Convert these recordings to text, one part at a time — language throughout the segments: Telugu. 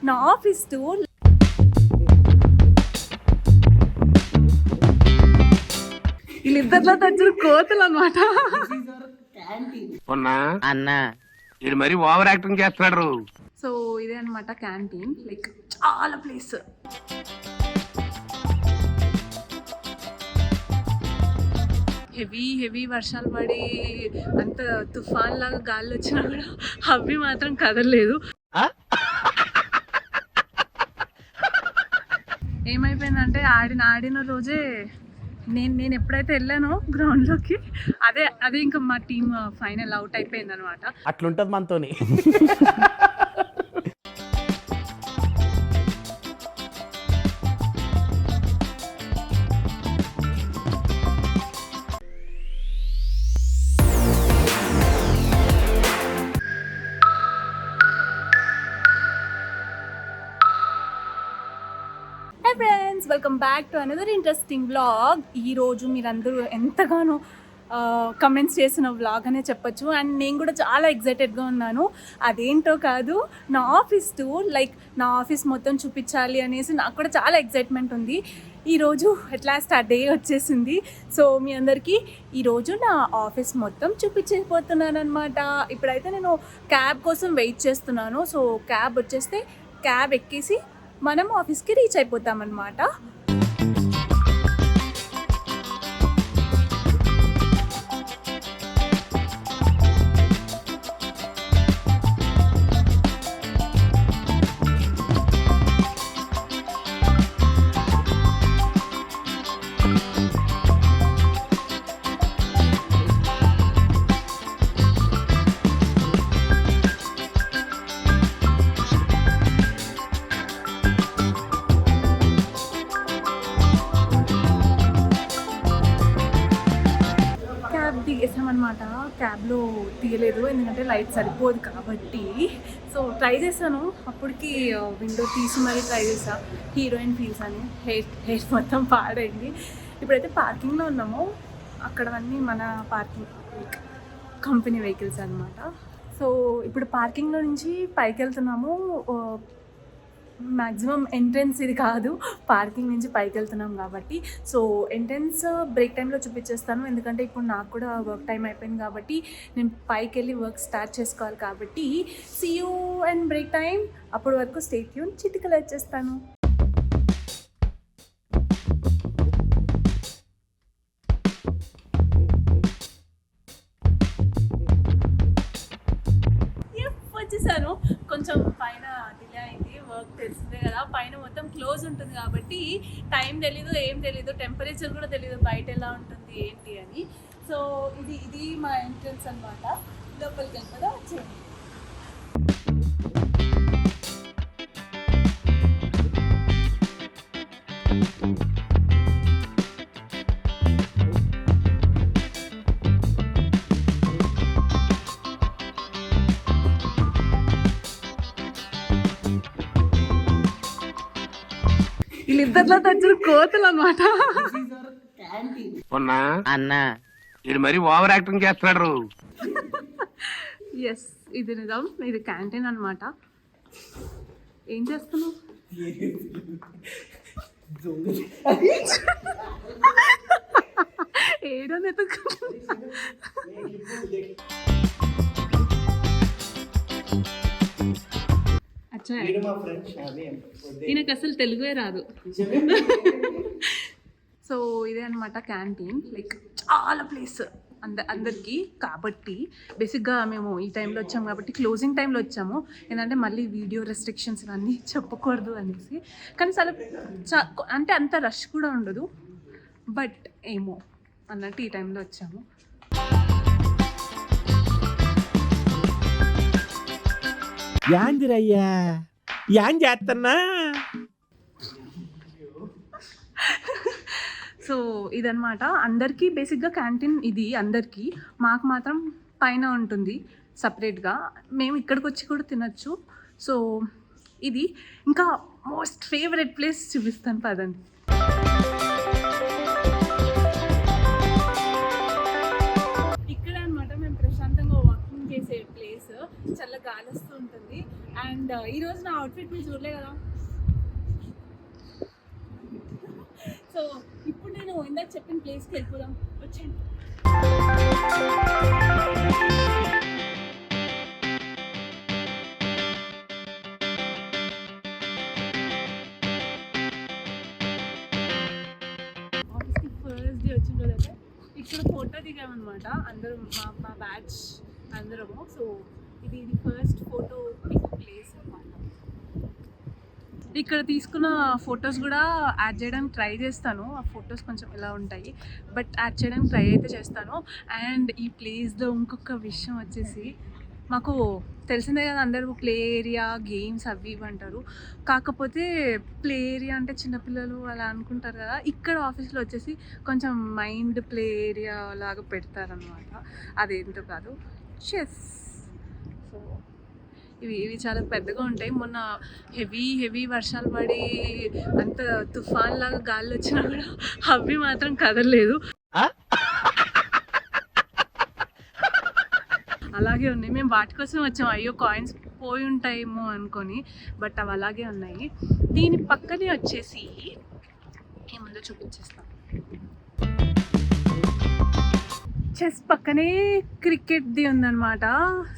నా ఆఫీస్ టు వీళ్ళిద్దరిలో తెచ్చిన కోతలు అనమాట. అన్నా ఇది మరి ఓవర్ యాక్టింగ్ చేస్తున్నాడు. సో ఇదే అనమాట క్యాంటీన్, లైక్ చాలా ప్లేస్. హెవీ వర్షాలు పడి అంత తుఫాన్ లాగా గాలి వచ్చినా కూడా అవి మాత్రం కదలలేదు. ఏమైపోయిందంటే ఆడిన రోజే నేను ఎప్పుడైతే వెళ్ళానో గ్రౌండ్లోకి అదే ఇంకా మా టీమ్ ఫైనల్ అవుట్ అయిపోయింది అనమాట. అట్లుంటది మనతోని. Welcome back to another interesting vlog. ఈరోజు మీరందరూ ఎంతగానో కమెంట్స్ చేసిన వ్లాగ్ అనే చెప్పొచ్చు. అండ్ నేను కూడా చాలా ఎక్సైటెడ్గా ఉన్నాను. అదేంటో కాదు, నా ఆఫీస్ టూర్, లైక్ నా ఆఫీస్ మొత్తం చూపించాలి అనేసి నాకు కూడా చాలా ఎక్సైట్మెంట్ ఉంది. ఈరోజు అట్లాస్ట్ ఆ డే వచ్చేసింది. సో మీ అందరికీ ఈరోజు నా ఆఫీస్ మొత్తం చూపించబోతున్నాను అనమాట. ఇప్పుడైతే నేను క్యాబ్ కోసం వెయిట్ చేస్తున్నాను. సో క్యాబ్ వచ్చేస్తే క్యాబ్ ఎక్కేసి మనం ఆఫీస్కి రీచ్ అయిపోతామన్నమాట. దిగేసామన్నమాట. క్యాబ్లో తీయలేదు ఎందుకంటే లైట్ సరిపోదు కాబట్టి. సో ట్రై చేశాను, అప్పటికి విండో తీసి మరీ ట్రై చేసా. హీరోయిన్ ఫీల్స్ అని హెయిర్ మొత్తం పాడైంది. ఇప్పుడైతే పార్కింగ్లో ఉన్నాము. అక్కడవన్నీ మన పార్కింగ్ కంపెనీ వెహికల్స్ అనమాట. సో ఇప్పుడు పార్కింగ్లో నుంచి పైకి వెళ్తున్నాము. మ్యాక్సిమం ఎంట్రెన్స్ ఇది కాదు, పార్కింగ్ నుంచి పైకి వెళ్తున్నాం కాబట్టి. సో ఎంట్రెన్స్ బ్రేక్ టైంలో చూపించేస్తాను, ఎందుకంటే ఇప్పుడు నాకు కూడా వర్క్ టైం అయిపోయింది కాబట్టి నేను పైకి వెళ్ళి వర్క్ స్టార్ట్ చేసుకోవాలి కాబట్టి. See you and break time. అప్పటి వరకు స్టే ట్యూన్, చిటికలు వచ్చేస్తాను. వచ్చేసాను. కొంచెం పైన డిలే అయింది, వర్క్ తెలిసిందే కదా, పైన మొత్తం క్లోజ్ ఉంటుంది కాబట్టి టైం తెలీదు, ఏం తెలీదు, టెంపరేచర్ కూడా తెలీదు బయట ఎలా ఉంటుంది ఏంటి అని. సో ఇది మా ఎంట్రన్స్ అనమాట. లోపలికి వెళ్ళిపోదా వచ్చేయండి. వీళ్ళిద్దరిలో తెచ్చిన కోతలు అనమాట. అన్నా ఇది మరి ఓవర్ యాక్టింగ్ చేస్తున్నాడు. ఎస్, ఇది నిజం. ఇది క్యాంటీన్ అనమాట. ఏం చేస్తున్నావు? ఏడో ఈయనకు అసలు తెలుగే రాదు. సో ఇదే అనమాట క్యాంటీన్, లైక్ చాలా ప్లేస్ అందరికీ కాబట్టి. బేసిక్గా మేము ఈ టైంలో వచ్చాము కాబట్టి, క్లోజింగ్ టైంలో వచ్చాము. ఏంటంటే మళ్ళీ వీడియో రెస్ట్రిక్షన్స్ ఇవన్నీ చెప్పకూడదు అనేసి. కానీ అంటే అంత రష్ కూడా ఉండదు, బట్ ఏమో అన్నట్టు ఈ టైంలో వచ్చాము. యాందిరయ్యా యాన్ చేస్తున్నా. సో ఇదనమాట అందరికీ బేసిక్గా క్యాంటీన్ ఇది అందరికీ. మాకు మాత్రం పైన ఉంటుంది సపరేట్గా, మేము ఇక్కడికి వచ్చి కూడా తినచ్చు. సో ఇది ఇంకా మోస్ట్ ఫేవరెట్ ప్లేస్ చూపిస్తాను పదండి. ఇక్కడ అనమాట మేము ప్రశాంతంగా వాకింగ్ చేసే ప్లేస్. చల్ల గాలి వస్తూ ఉంటుంది. అండ్ ఈరోజు నా అవుట్ఫిట్ మీరు చూడలే కదా. సో ఇప్పుడు నేను ఇందాక చెప్పిన ప్లేస్కి వెళ్ళిపోదాం, వచ్చాను. ఆఫీస్కి ఫస్ట్ డే వచ్చిన రోజైతే ఇక్కడ ఫోటో దిగామన్నమాట అందరం, మా బ్యాచ్ అందరము. సో ఇది ఫస్ట్ ఫోటో ప్లేస్ అన్నమాట. ఇక్కడ తీసుకున్న ఫొటోస్ కూడా యాడ్ చేయడానికి ట్రై చేస్తాను. ఆ ఫొటోస్ కొంచెం ఎలా ఉంటాయి, బట్ యాడ్ చేయడానికి ట్రై అయితే చేస్తాను. అండ్ ఈ ప్లేస్లో ఇంకొక విషయం వచ్చేసి, మాకు తెలిసిందే కదా అందరూ ప్లే ఏరియా గేమ్స్ అవి ఇవి అంటారు. కాకపోతే ప్లే ఏరియా అంటే చిన్నపిల్లలు అలా అనుకుంటారు కదా, ఇక్కడ ఆఫీస్లో వచ్చేసి కొంచెం మైండ్ ప్లే ఏరియా లాగా పెడతారనమాట. అదేంటో కాదు, చెస్. సో ఇవి చాలా పెద్దగా ఉంటాయి. మొన్న హెవీ వర్షాలు పడి అంత తుఫాన్ లాగా గాలి వచ్చినా కూడా అవి మాత్రం కదలలేదు, అలాగే ఉన్నాయి. మేము వాటి కోసం వచ్చాము, అయ్యో కాయిన్స్ పోయి ఉంటాయేమో అనుకొని, బట్ అవి అలాగే ఉన్నాయి. దీని పక్కనే వచ్చేసి ఏముందో చూపించేస్తాం. చెస్ పక్కనే క్రికెట్ది ఉందన్నమాట.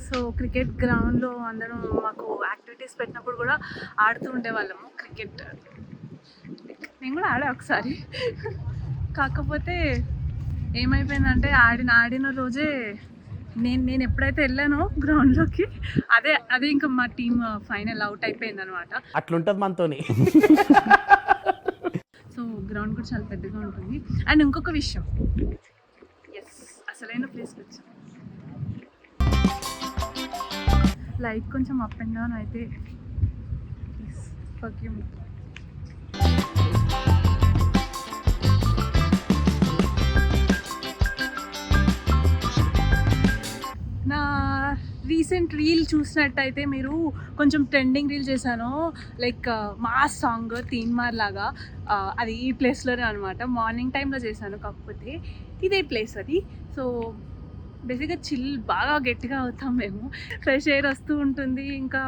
సో క్రికెట్ గ్రౌండ్లో అందరం మాకు యాక్టివిటీస్ పెట్టినప్పుడు కూడా ఆడుతూ ఉండేవాళ్ళము క్రికెట్. నేను కూడా ఆడా ఒకసారి. కాకపోతే ఏమైపోయిందంటే ఆడిన రోజే నేను ఎప్పుడైతే వెళ్ళానో గ్రౌండ్లోకి, అదే ఇంకా మా టీం ఫైనల్ అవుట్ అయిపోయింది అనమాట. అట్లుంటది మనతోని. సో గ్రౌండ్ కూడా చాలా పెద్దగా ఉంటుంది. అండ్ ఇంకొక విషయం, అసలైన ప్లేస్కి వచ్చాం. లైట్ కొంచెం అప్ అండ్ డౌన్ అయితే నా రీసెంట్ రీల్ చూసినట్టయితే మీరు కొంచెం ట్రెండింగ్ రీల్ చేశాను, లైక్ మాస్ సాంగ్ తీన్మార్ లాగా. అది ఈ ప్లేస్లోనే అనమాట. మార్నింగ్ టైంలో చేశాను, కాకపోతే ఇదే ప్లేస్ అది. సో బేసిక్గా చిల్ బాగా గట్టిగా అవుతాం మేము, ఫ్రెష్ ఎయిర్ వస్తూ ఉంటుంది. ఇంకా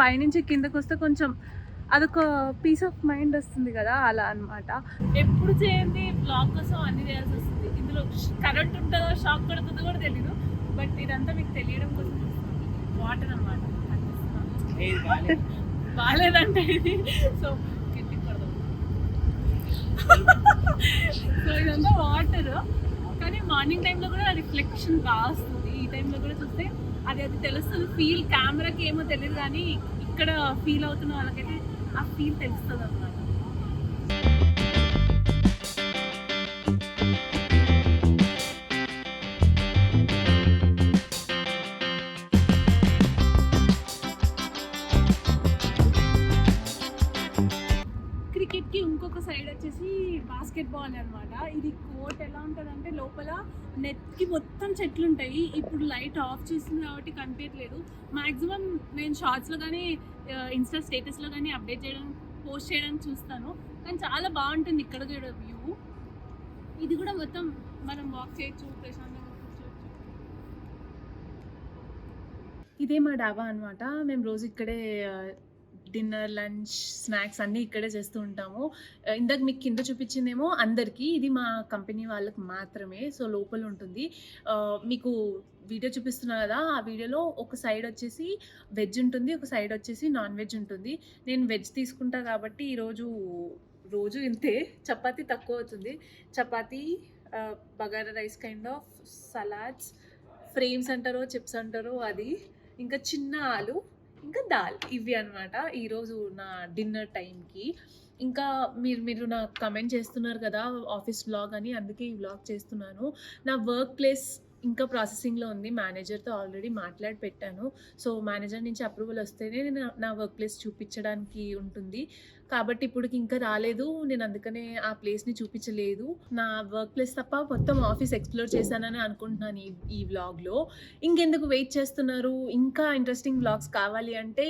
పైనుంచి కిందకు వస్తే కొంచెం అదొక పీస్ ఆఫ్ మైండ్ వస్తుంది కదా, అలా అనమాట. ఎప్పుడు చేయండి బ్లాగ్ కోసం అన్ని చేయాల్సి వస్తుంది. ఇందులో కరెంట్ ఉంటుందో షాక్ కొడుతుందో కూడా తెలీదు, బట్ ఇదంతా మీకు తెలియడం కోసం వాటర్ అనమాట. బాగాలేదంటే ఇది. సో సో ఇదంతా వాటర్, కానీ మార్నింగ్ టైంలో కూడా రిఫ్లెక్షన్ బాగా వస్తుంది. ఈ టైంలో కూడా చూస్తే అది తెలుస్తుంది. ఫీల్ కెమెరాకి ఏమో తెలియదు, కానీ ఇక్కడ ఫీల్ అవుతున్న వాళ్ళకైతే ఆ ఫీల్ తెలుస్తుంది అన్నమాట. క్రికెట్కి ఇంకొక సైడ్ వచ్చేసి బాస్కెట్బాల్ అనమాట. ఇది కోర్ట్ ఎలా ఉంటుందంటే లోపల నెట్కి మొత్తం చెట్లు ఉంటాయి. ఇప్పుడు లైట్ ఆఫ్ చేస్తుంది కాబట్టి కనిపించట్లేదు. మ్యాక్సిమం నేను షార్ట్స్లో కానీ ఇన్స్టా స్టేటస్లో కానీ అప్డేట్ చేయడం, పోస్ట్ చేయడానికి చూస్తాను. కానీ చాలా బాగుంటుంది ఇక్కడ కూడా వ్యూ. ఇది కూడా మొత్తం మనం వాక్ చేయొచ్చు, ప్రశాంతంగా కూర్చోవచ్చు. ఇదే మా డాబా అనమాట. మేము రోజు ఇక్కడే డిన్నర్, లంచ్, స్నాక్స్ అన్నీ ఇక్కడే చేస్తూ ఉంటాము. ఇందాక మీకు కింద చూపించిందేమో అందరికీ, ఇది మా కంపెనీ వాళ్ళకి మాత్రమే. సో లోపల ఉంటుంది. మీకు వీడియో చూపిస్తున్నా కదా, ఆ వీడియోలో ఒక సైడ్ వచ్చేసి వెజ్ ఉంటుంది, ఒక సైడ్ వచ్చేసి నాన్ వెజ్ ఉంటుంది. నేను వెజ్ తీసుకుంటా కాబట్టి రోజు ఇంతే. చపాతీ తక్కువ అవుతుంది. Chapati, bagara rice kind of, salads, frames అంటారో చిప్స్ అంటారో అది, ఇంకా చిన్న ఆలు, ఇంకా దాల్, ఇవి అనమాట ఈరోజు నా డిన్నర్ టైంకి. ఇంకా మీరు నాకు కమెంట్ చేస్తున్నారు కదా ఆఫీస్ వ్లాగ్ అని, అందుకే ఈ వ్లాగ్ చేస్తున్నాను. నా వర్క్ ప్లేస్ ఇంకా ప్రాసెసింగ్లో ఉంది. మేనేజర్తో ఆల్రెడీ మాట్లాడి పెట్టాను. సో మేనేజర్ నుంచి అప్రూవల్ వస్తేనే నేను నా వర్క్ ప్లేస్ చూపించడానికి ఉంటుంది. కాబట్టి ఇప్పటికి ఇంకా రాలేదు. నేను అందుకనే ఆ ప్లేస్ని చూపించలేదు. నా వర్క్ ప్లేస్ తప్ప మొత్తం ఆఫీస్ ఎక్స్ప్లోర్ చేశానని అనుకుంటున్నాను ఈ వ్లాగ్లో. ఇంకెందుకు వెయిట్ చేస్తున్నారు? ఇంకా ఇంట్రెస్టింగ్ వ్లాగ్స్ కావాలి అంటే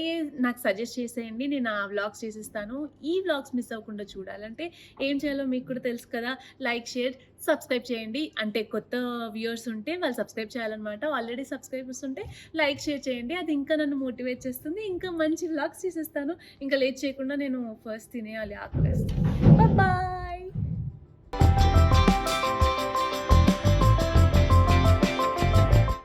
నాకు సజెస్ట్ చేసేయండి, నేను ఆ వ్లాగ్స్ చేసిస్తాను. ఈ వ్లాగ్స్ మిస్ అవ్వకుండా చూడాలంటే ఏం చేయాలో మీకు కూడా తెలుసు కదా, లైక్, షేర్, సబ్స్క్రైబ్ చేయండి. అంటే కొత్త వ్యూవర్స్ ఉంటే వాళ్ళు సబ్స్క్రైబ్ చేయాలన్నమాట. ఆల్రెడీ సబ్స్క్రైబర్స్ ఉంటే లైక్, షేర్ చేయండి. అది ఇంకా నన్ను మోటివేట్ చేస్తుంది. ఇంకా మంచి వ్లాగ్స్ చేసేస్తాను. ఇంకా లేట్ చేయకుండా నేను ఫస్ట్ తినేయాలి, ఆకలేస్తుంది. బాయ్.